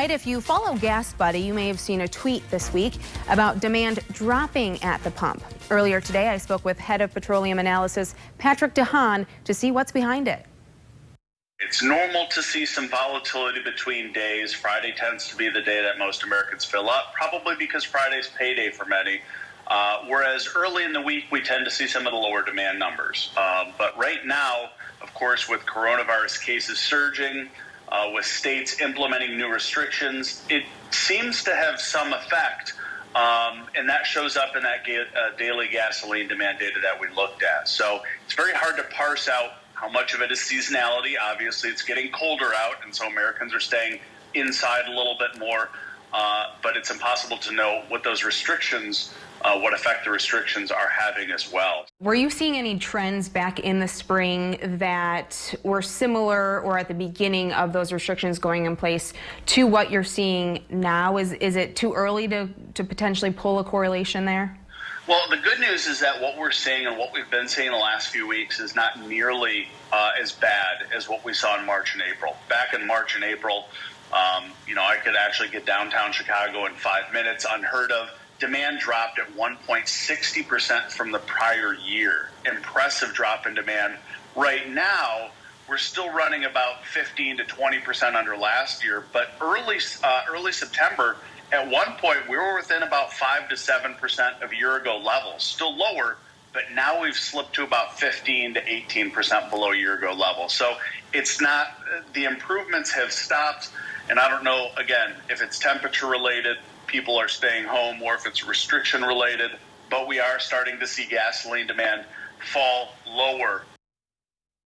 tonight, if you follow GasBuddy, you may have seen a tweet this week about demand dropping at the pump. Earlier today, I spoke with head of petroleum analysis Patrick DeHaan to see what's behind it. It's normal to see some volatility between days. Friday tends to be the day that most Americans fill up, probably because Friday's payday for many. Whereas early in the week, we tend to see some of the lower demand numbers. But right now, of course, with coronavirus cases surging, with states implementing new restrictions, it seems to have some effect, and that shows up in that daily gasoline demand data that we looked at. So it's very hard to parse out how much of it is seasonality. Obviously, it's getting colder out, and so Americans are staying inside a little bit more, but it's impossible to know what those restrictions, what effect the restrictions are having as well. Were you seeing any trends back in the spring that were similar or at the beginning of those restrictions going in place to what you're seeing now? Is it too early to potentially pull a correlation there? Well, the good news is that what we're seeing and what we've been seeing the last few weeks is not nearly as bad as what we saw in March and April. Back in March and April, I could actually get downtown Chicago in 5 minutes, unheard of. Demand dropped at 1.60% from the prior year. Impressive drop in demand. Right now, we're still running about 15 to 20% under last year, but early September, at one point, we were within about 5 to 7% of year-ago levels. Still lower, but now we've slipped to about 15 to 18% below year-ago levels. So it's not, the improvements have stopped, and I don't know, again, if it's temperature-related, people are staying home, or if it's restriction-related, but we are starting to see gasoline demand fall lower